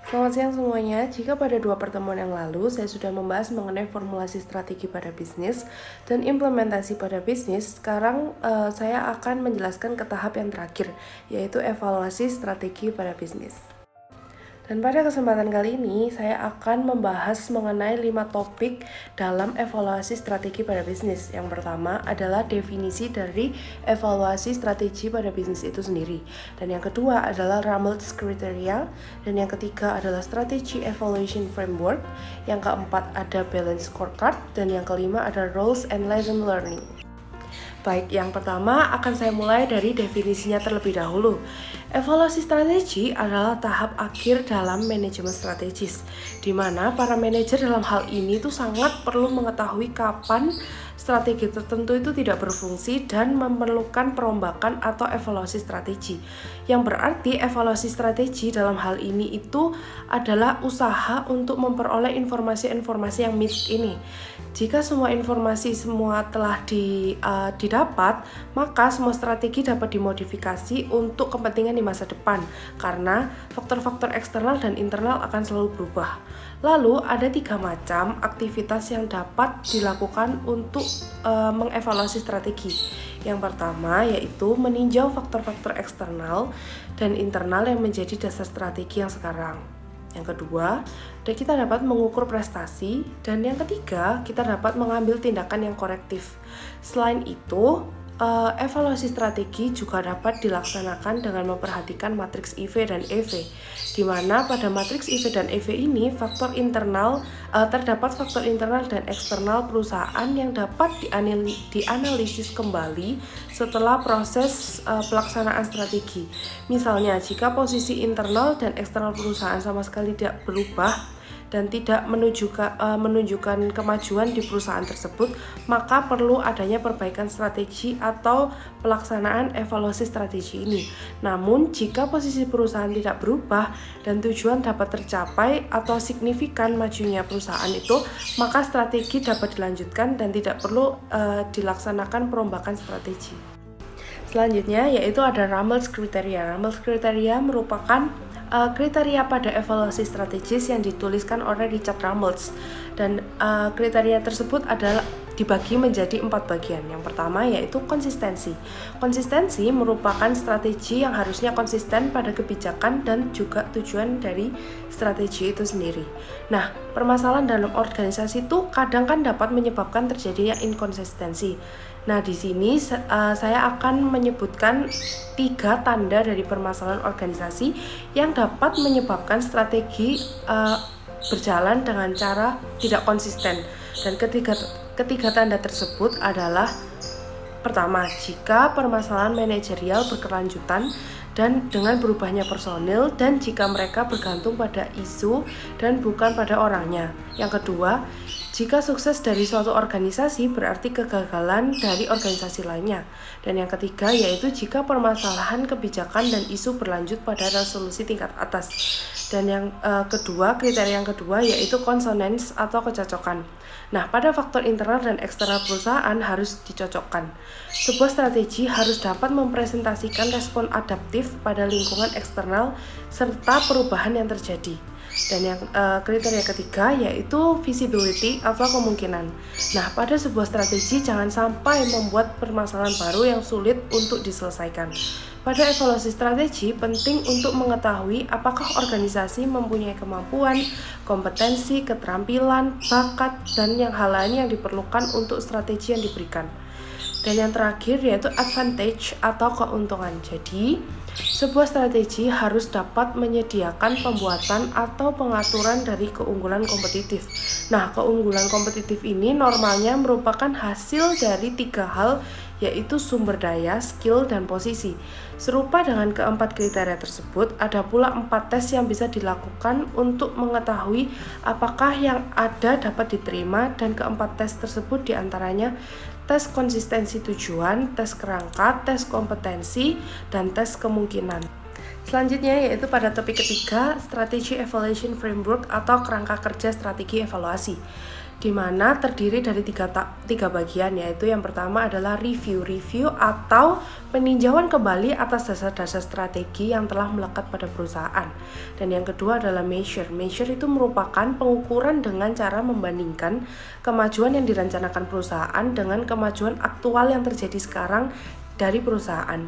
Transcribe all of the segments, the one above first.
Selamat siang semuanya. Jika pada 2 pertemuan yang lalu saya sudah membahas mengenai formulasi strategi pada bisnis dan implementasi pada bisnis, sekarang saya akan menjelaskan ke tahap yang terakhir, yaitu evaluasi strategi pada bisnis. Dan pada kesempatan kali ini, saya akan membahas mengenai 5 topik dalam evaluasi strategi pada bisnis. Yang pertama adalah definisi dari evaluasi strategi pada bisnis itu sendiri. Dan yang kedua adalah Rummels Criteria. Dan yang ketiga adalah Strategy Evaluation Framework. Yang keempat ada Balance Scorecard. Dan yang kelima ada Roles and Lesson Learning. Baik, yang pertama akan saya mulai dari definisinya terlebih dahulu. Evaluasi strategi adalah tahap akhir dalam manajemen strategis, di mana para manajer dalam hal ini tuh sangat perlu mengetahui kapan strategi tertentu itu tidak berfungsi dan memerlukan perombakan atau evaluasi strategi. Yang berarti evaluasi strategi dalam hal ini itu adalah usaha untuk memperoleh informasi-informasi yang miss ini. Jika semua informasi telah didapat, maka semua strategi dapat dimodifikasi untuk kepentingan di masa depan karena faktor-faktor eksternal dan internal akan selalu berubah. Lalu ada 3 macam aktivitas yang dapat dilakukan untuk mengevaluasi strategi. Yang pertama yaitu meninjau faktor-faktor eksternal dan internal yang menjadi dasar strategi yang sekarang. Yang kedua, kita dapat mengukur prestasi, dan yang ketiga, kita dapat mengambil tindakan yang korektif. Selain itu, evaluasi strategi juga dapat dilaksanakan dengan memperhatikan matriks IV dan EV, di mana pada matriks IV dan EV ini terdapat faktor internal dan eksternal perusahaan yang dapat dianalisis kembali setelah proses pelaksanaan strategi. Misalnya, jika posisi internal dan eksternal perusahaan sama sekali tidak berubah dan tidak menunjukkan kemajuan di perusahaan tersebut, maka perlu adanya perbaikan strategi atau pelaksanaan evaluasi strategi ini. Namun, jika posisi perusahaan tidak berubah dan tujuan dapat tercapai atau signifikan majunya perusahaan itu, maka strategi dapat dilanjutkan dan tidak perlu dilaksanakan perombakan strategi. Selanjutnya yaitu ada Rummels Criteria. Rummels Criteria merupakan kriteria pada evaluasi strategis yang dituliskan oleh Richard Rummels, dan kriteria tersebut adalah dibagi menjadi 4 bagian. Yang pertama yaitu konsistensi. Konsistensi merupakan strategi yang harusnya konsisten pada kebijakan dan juga tujuan dari strategi itu sendiri. Nah, permasalahan dalam organisasi itu kadang kan dapat menyebabkan terjadinya inkonsistensi. Nah, di sini saya akan menyebutkan 3 tanda dari permasalahan organisasi yang dapat menyebabkan strategi berjalan dengan cara tidak konsisten. Dan ketiga tanda tersebut adalah: pertama, jika permasalahan manajerial berkelanjutan dan dengan berubahnya personil, dan jika mereka bergantung pada isu dan bukan pada orangnya. Yang kedua, jika sukses dari suatu organisasi berarti kegagalan dari organisasi lainnya. Dan yang ketiga yaitu jika permasalahan kebijakan dan isu berlanjut pada resolusi tingkat atas. Dan yang kriteria yang kedua yaitu consonance atau kecocokan. Nah, pada faktor internal dan eksternal perusahaan harus dicocokkan. Sebuah strategi harus dapat mempresentasikan respon adaptif pada lingkungan eksternal serta perubahan yang terjadi. Dan yang kriteria ketiga yaitu visibility atau kemungkinan. Nah, pada sebuah strategi jangan sampai membuat permasalahan baru yang sulit untuk diselesaikan. Pada evaluasi strategi, penting untuk mengetahui apakah organisasi mempunyai kemampuan, kompetensi, keterampilan, bakat, dan hal lain yang diperlukan untuk strategi yang diberikan. Dan yang terakhir yaitu advantage atau keuntungan. Jadi, sebuah strategi harus dapat menyediakan pembuatan atau pengaturan dari keunggulan kompetitif. Nah, keunggulan kompetitif ini normalnya merupakan hasil dari 3 hal, yaitu sumber daya, skill, dan posisi. Serupa dengan keempat kriteria tersebut, ada pula 4 tes yang bisa dilakukan untuk mengetahui apakah yang ada dapat diterima, dan keempat tes tersebut diantaranya tes konsistensi tujuan, tes kerangka, tes kompetensi, dan tes kemungkinan. Selanjutnya yaitu pada topik ketiga, Strategy Evaluation Framework atau kerangka kerja strategi evaluasi. di mana terdiri dari tiga bagian, yaitu yang pertama adalah review atau peninjauan kembali atas dasar-dasar strategi yang telah melekat pada perusahaan. Dan yang kedua adalah measure itu merupakan pengukuran dengan cara membandingkan kemajuan yang direncanakan perusahaan dengan kemajuan aktual yang terjadi sekarang dari perusahaan.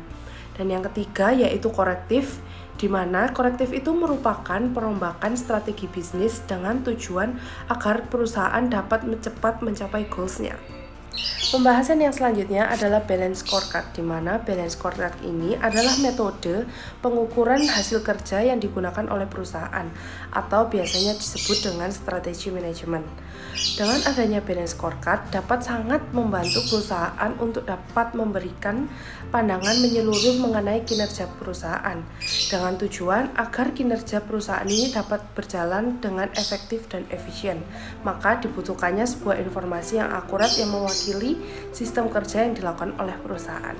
Dan yang ketiga yaitu korektif, di mana korektif itu merupakan perombakan strategi bisnis dengan tujuan agar perusahaan dapat cepat mencapai goals-nya. Pembahasan yang selanjutnya adalah balance scorecard, di mana balance scorecard ini adalah metode pengukuran hasil kerja yang digunakan oleh perusahaan atau biasanya disebut dengan strategi manajemen. Dengan adanya balance scorecard dapat sangat membantu perusahaan untuk dapat memberikan pandangan menyeluruh mengenai kinerja perusahaan dengan tujuan agar kinerja perusahaan ini dapat berjalan dengan efektif dan efisien. Maka dibutuhkannya sebuah informasi yang akurat yang mewakili sistem kerja yang dilakukan oleh perusahaan.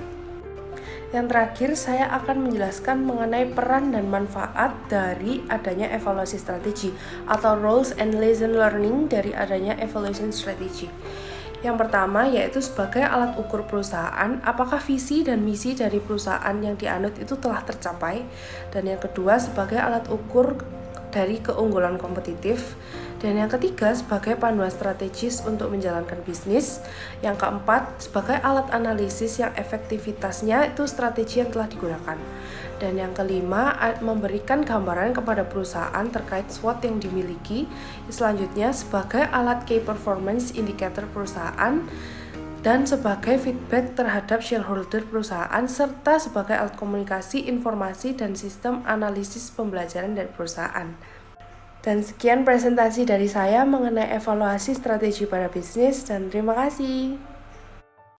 Yang terakhir, saya akan menjelaskan mengenai peran dan manfaat dari adanya evaluasi strategi atau roles and lesson learning dari adanya evaluation strategy. Yang pertama yaitu sebagai alat ukur perusahaan apakah visi dan misi dari perusahaan yang dianut itu telah tercapai, dan yang kedua sebagai alat ukur dari keunggulan kompetitif, dan yang ketiga sebagai panduan strategis untuk menjalankan bisnis, yang keempat sebagai alat analisis yang efektivitasnya itu strategi yang telah digunakan, dan yang kelima memberikan gambaran kepada perusahaan terkait SWOT yang dimiliki, selanjutnya sebagai alat key performance indicator perusahaan, dan sebagai feedback terhadap shareholder perusahaan, serta sebagai alat komunikasi, informasi, dan sistem analisis pembelajaran dari perusahaan. Dan sekian presentasi dari saya mengenai evaluasi strategi pada bisnis, dan terima kasih.